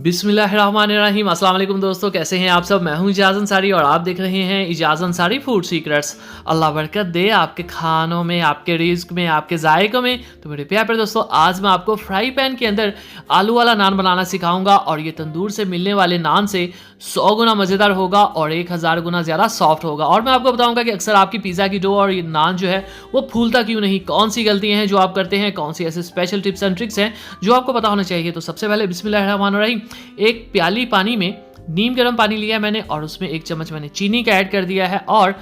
बिस्मिल्लाहिर्रहमानिर्रहीम। अस्सलाम वालेकुम दोस्तों, कैसे हैं आप सब। मैं हूं इजाज़ अंसारी और आप देख रहे हैं इजाज़ अंसारी फूड सीक्रेट्स। अल्लाह बरकत दे आपके खानों में, आपके रिज़्क में, आपके जायकों में। तो मेरे प्यारे दोस्तों, आज मैं आपको फ्राई पैन के अंदर आलू वाला नान बनाना सिखाऊंगा और ये तंदूर से मिलने वाले नान से 100 गुना मज़ेदार होगा और 1000 गुना ज़्यादा सॉफ्ट होगा। और मैं आपको बताऊंगा कि अक्सर आपकी पिज़्ज़ा की डो और ये नान जो है वो फूलता क्यों नहीं, कौन सी गलतियाँ हैं जो आप करते हैं, कौन सी ऐसे स्पेशल टिप्स एंड ट्रिक्स हैं जो आपको पता होना चाहिए। तो सबसे पहले बिस्मिल्लाहिर्रहमानिर्रहीम, एक प्याली पानी में नीम गर्म पानी लिया है मैंने और उसमें 1 चम्मच मैंने चीनी का ऐड कर दिया है। और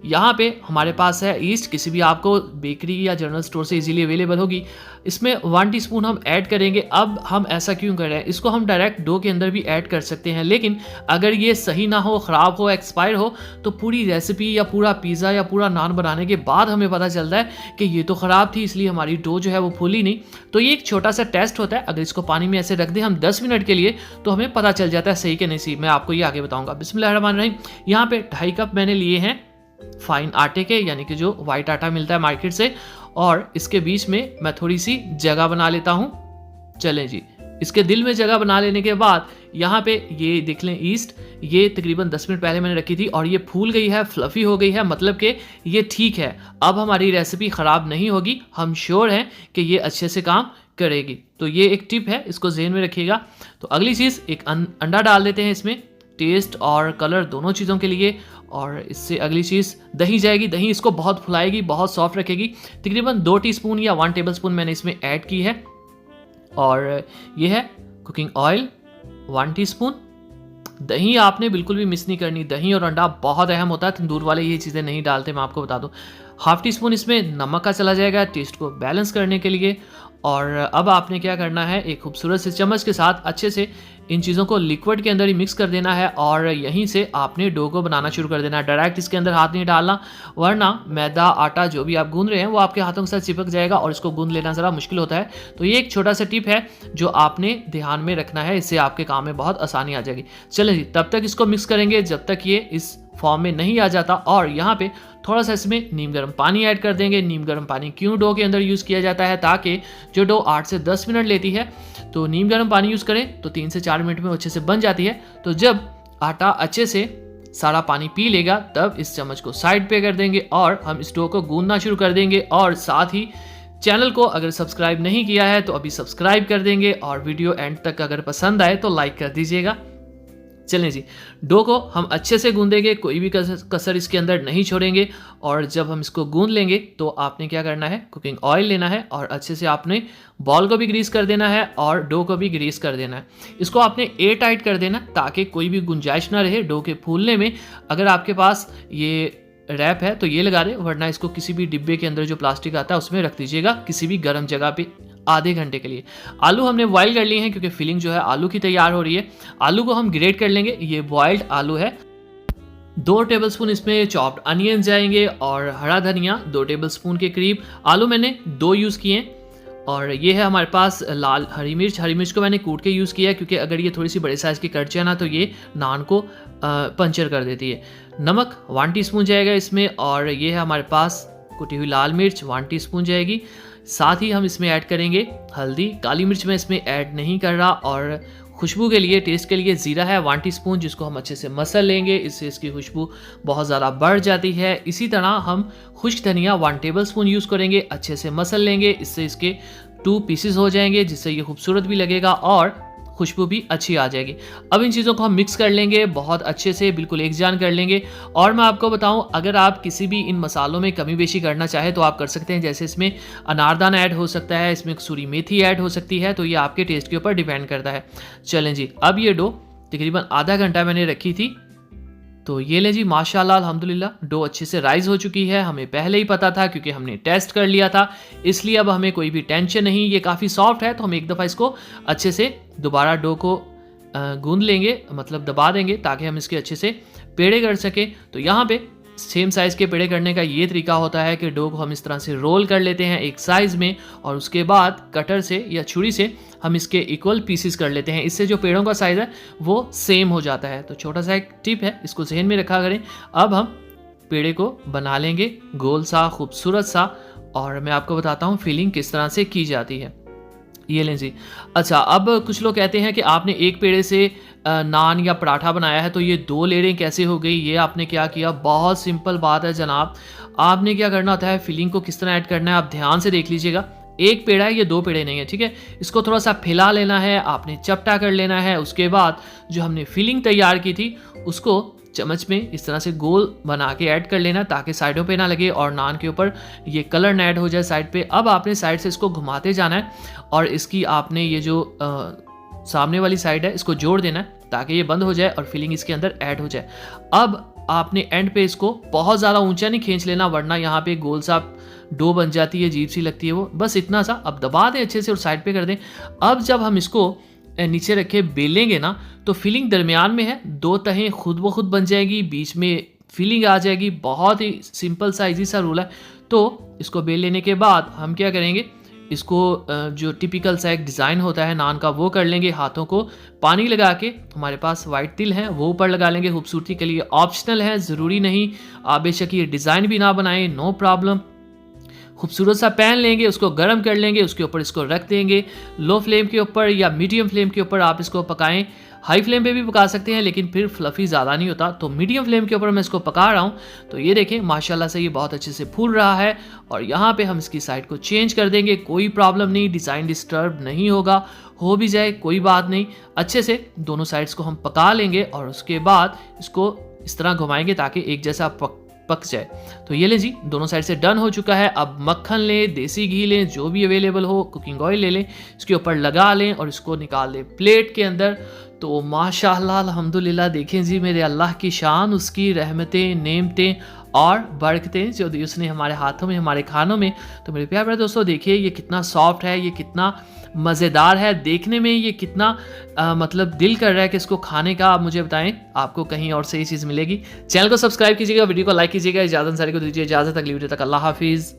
यहाँ पे हमारे पास है ईस्ट, किसी भी आपको बेकरी या जनरल स्टोर से इजीली अवेलेबल होगी। इसमें 1 टीस्पून हम ऐड करेंगे। अब हम ऐसा क्यों कर रहे हैं, इसको हम डायरेक्ट डो के अंदर भी ऐड कर सकते हैं, लेकिन अगर ये सही ना हो, ख़राब हो, एक्सपायर हो, तो पूरी रेसिपी या पूरा पिज़्ज़ा या पूरा नान बनाने के बाद हमें पता चलता है कि ये तो ख़राब थी, इसलिए हमारी डो जो है वो फूली नहीं। तो ये एक छोटा सा टेस्ट होता है। अगर इसको पानी में ऐसे रख दें हम 10 मिनट के लिए, तो हमें पता चल जाता है सही कि नहीं सही। मैं आपको ये आगे बताऊँगा। बिस्मिल्लाहिर्रहमानिर्रहीम। यहाँ पे 2.5 कप मैंने लिए हैं फाइन आटे के, यानी कि जो वाइट आटा मिलता है मार्केट से, और इसके बीच में मैं थोड़ी सी जगह बना लेता हूँ। चलें जी, इसके दिल में जगह बना लेने के बाद यहाँ पे ये देख लें ईस्ट, ये तकरीबन 10 मिनट पहले मैंने रखी थी और ये फूल गई है, फ्लफी हो गई है, मतलब कि ये ठीक है। अब हमारी रेसिपी ख़राब नहीं होगी, हम श्योर हैं कि ये अच्छे से काम करेगी। तो ये एक टिप है, इसको ज़हन में रखिएगा। तो अगली चीज़, एक अंडा डाल देते हैं इसमें, टेस्ट और कलर दोनों चीज़ों के लिए। और इससे अगली चीज़ दही जाएगी। दही इसको बहुत फुलाएगी, बहुत सॉफ्ट रखेगी। तकरीबन 2 टीस्पून या 1 टेबलस्पून मैंने इसमें ऐड की है। और ये है कुकिंग ऑयल 1 टीस्पून। दही आपने बिल्कुल भी मिस नहीं करनी, दही और अंडा बहुत अहम होता है। तंदूर वाले ये चीज़ें नहीं डालते, मैं आपको बता दूं। 1/2 टीस्पून इसमें नमक का चला जाएगा टेस्ट को बैलेंस करने के लिए। और अब आपने क्या करना है, एक खूबसूरत से चम्मच के साथ अच्छे से इन चीज़ों को लिक्विड के अंदर ही मिक्स कर देना है और यहीं से आपने डो को बनाना शुरू कर देना है। डायरेक्ट इसके अंदर हाथ नहीं डालना, वरना मैदा आटा जो भी आप गूंद रहे हैं वो आपके हाथों के साथ चिपक जाएगा और इसको गूंद लेना ज़रा मुश्किल होता है। तो ये एक छोटा सा टिप है जो आपने ध्यान में रखना है, इससे आपके काम में बहुत आसानी आ जाएगी। चलें जी, तब तक इसको मिक्स करेंगे जब तक ये इस फॉर्म में नहीं आ जाता। और यहाँ पे थोड़ा सा इसमें नीम गर्म पानी ऐड कर देंगे। नीम गर्म पानी क्यों डो के अंदर यूज़ किया जाता है, ताकि जो डो 8 से 10 मिनट लेती है, तो नीम गर्म पानी यूज़ करें तो 3 से 4 मिनट में अच्छे से बन जाती है। तो जब आटा अच्छे से सारा पानी पी लेगा, तब इस चम्मच को साइड पे कर देंगे और हम इस डो को गूंदना शुरू कर देंगे। और साथ ही चैनल को अगर सब्सक्राइब नहीं किया है तो अभी सब्सक्राइब कर देंगे और वीडियो एंड तक अगर पसंद आए तो लाइक कर दीजिएगा। चलें जी, डो को हम अच्छे से गूंदेंगे, कोई भी कसर इसके अंदर नहीं छोड़ेंगे। और जब हम इसको गूंद लेंगे तो आपने क्या करना है, कुकिंग ऑयल लेना है और अच्छे से आपने बॉल को भी ग्रीस कर देना है और डो को भी ग्रीस कर देना है। इसको आपने एयर टाइट कर देना ताकि कोई भी गुंजाइश ना रहे डो के फूलने में। अगर आपके पास ये रैप है तो ये लगा दें, वरना इसको किसी भी डिब्बे के अंदर जो प्लास्टिक आता है उसमें रख दीजिएगा, किसी भी गर्म जगह पे आधे घंटे के लिए। आलू हमने बॉयल कर लिए हैं क्योंकि फिलिंग जो है आलू की तैयार हो रही है। आलू को हम ग्रेट कर लेंगे, ये बॉइल्ड आलू है। 2 टेबलस्पून इसमें चॉप्ड अनियन जाएंगे और हरा धनिया 2 टेबलस्पून के करीब। आलू मैंने 2 यूज़ किए हैं। और ये है हमारे पास लाल हरी मिर्च। हरी मिर्च को मैंने कूट के यूज़ किया है क्योंकि अगर ये थोड़ी सी बड़े साइज़ की कट जाए ना तो ये नान को पंचर कर देती है। नमक 1 टीस्पून जाएगा इसमें। और ये है हमारे पास कुटी हुई लाल मिर्च 1 टीस्पून जाएगी। साथ ही हम इसमें ऐड करेंगे हल्दी। काली मिर्च मैं इसमें ऐड नहीं कर रहा। और खुशबू के लिए, टेस्ट के लिए ज़ीरा है 1 टीस्पून, जिसको हम अच्छे से मसल लेंगे, इससे इसकी खुशबू बहुत ज़्यादा बढ़ जाती है। इसी तरह हम खुश्क धनिया 1 टेबलस्पून यूज़ करेंगे, अच्छे से मसल लेंगे, इससे इसके 2 पीसेस हो जाएंगे, जिससे ये खूबसूरत भी लगेगा और खुशबू भी अच्छी आ जाएगी। अब इन चीज़ों को हम मिक्स कर लेंगे बहुत अच्छे से, बिल्कुल एक जान कर लेंगे। और मैं आपको बताऊं, अगर आप किसी भी इन मसालों में कमी बेशी करना चाहे तो आप कर सकते हैं। जैसे इसमें अनारदाना ऐड हो सकता है, इसमें कसूरी मेथी ऐड हो सकती है, तो ये आपके टेस्ट के ऊपर डिपेंड करता है। चलें जी, अब ये डो तकरीबन आधा घंटा मैंने रखी थी, तो ये ले जी, माशाल्लाह अल्हम्दुलिल्लाह डो अच्छे से राइज़ हो चुकी है। हमें पहले ही पता था क्योंकि हमने टेस्ट कर लिया था, इसलिए अब हमें कोई भी टेंशन नहीं। ये काफ़ी सॉफ्ट है, तो हम एक दफ़ा इसको अच्छे से दोबारा डो को गूंद लेंगे, मतलब दबा देंगे, ताकि हम इसके अच्छे से पेड़े कर सकें। तो यहाँ पे सेम साइज़ के पेड़े करने का ये तरीका होता है कि डो को हम इस तरह से रोल कर लेते हैं एक साइज़ में और उसके बाद कटर से या छुरी से हम इसके इक्वल पीसेस कर लेते हैं। इससे जो पेड़ों का साइज़ है वो सेम हो जाता है। तो छोटा सा एक टिप है, इसको जहन में रखा करें। अब हम पेड़े को बना लेंगे गोल सा, खूबसूरत सा, और मैं आपको बताता हूँ फिलिंग किस तरह से की जाती है। ये लें जी। अच्छा, अब कुछ लोग कहते हैं कि आपने एक पेड़े से नान या पराठा बनाया है तो ये 2 लेयरें कैसे हो गई? ये आपने क्या किया? बहुत सिंपल बात है जनाब। आपने क्या करना होता है, फिलिंग को किस तरह ऐड करना है आप ध्यान से देख लीजिएगा। एक पेड़ा है, ये 2 पेड़े नहीं है, ठीक है? इसको थोड़ा-सा फैला लेना है, आपने चपटा कर लेना है। उसके बाद जो हमने फिलिंग तैयार की थी उसको चम्मच में इस तरह से गोल बना के ऐड कर लेना ताकि साइडों पे ना लगे और नान के ऊपर ये कलर ना ऐड हो जाए साइड पे। अब आपने साइड से इसको घुमाते जाना है और इसकी आपने ये जो सामने वाली साइड है इसको जोड़ देना है ताकि ये बंद हो जाए और फिलिंग इसके अंदर ऐड हो जाए। अब आपने एंड पे इसको बहुत ज़्यादा ऊंचा नहीं खींच लेना वरना यहाँ पे गोल सा डो बन जाती है, अजीब सी लगती है वो, बस इतना सा। अब दबा दें अच्छे से और साइड पे कर दें। अब जब हम इसको नीचे रखे बेलेंगे ना तो फिलिंग दरमियान में है, 2 तहें खुद ब खुद बन जाएगी, बीच में फिलिंग आ जाएगी। बहुत ही सिंपल सा इजी सा रूल है। तो इसको बेल लेने के बाद हम क्या करेंगे, इसको जो टिपिकल सा एक डिज़ाइन होता है नान का वो कर लेंगे। हाथों को पानी लगा के, हमारे पास वाइट तिल है वो ऊपर लगा लेंगे, खूबसूरती के लिए ऑप्शनल है, ज़रूरी नहीं। आप बेशक ये डिज़ाइन भी ना बनाएं, नो प्रॉब्लम। खूबसूरत सा पैन लेंगे, उसको गर्म कर लेंगे, उसके ऊपर इसको रख देंगे लो फ्लेम के ऊपर या मीडियम फ्लेम के ऊपर आप इसको पकाएं। हाई फ्लेम पे भी पका सकते हैं लेकिन फिर फ्लफ़ी ज़्यादा नहीं होता, तो मीडियम फ्लेम के ऊपर मैं इसको पका रहा हूँ। तो ये देखें माशाल्लाह से ये बहुत अच्छे से फूल रहा है और यहाँ पे हम इसकी साइड को चेंज कर देंगे, कोई प्रॉब्लम नहीं, डिज़ाइन डिस्टर्ब नहीं होगा। हो भी जाए कोई बात नहीं, अच्छे से दोनों साइड्स को हम पका लेंगे और उसके बाद इसको इस तरह घुमाएंगे ताकि एक जैसा पक जाए। तो ये लें जी, दोनों साइड से डन हो चुका है। अब मक्खन लें, देसी घी लें, जो भी अवेलेबल हो, कुकिंग ऑयल ले लें, इसके ऊपर लगा लें और इसको निकाल लें प्लेट के अंदर। तो माशाअल्लाह अल्हम्दुलिल्लाह, देखें जी मेरे अल्लाह की शान, उसकी रहमतें, नेमतें और बरकतें जो दी उसने हमारे हाथों में, हमारे खानों में। तो मेरे प्यारे दोस्तों देखिए ये कितना सॉफ्ट है, ये कितना मज़ेदार है, देखने में ये कितना मतलब दिल कर रहा है कि इसको खाने का। आप मुझे बताएं आपको कहीं और से ये चीज़ मिलेगी? चैनल को सब्सक्राइब कीजिएगा, वीडियो को लाइक कीजिएगा। इजाज़त अंसारी को दीजिए इजाज़त, अगली वीडियो तक अल्लाह हाफिज़।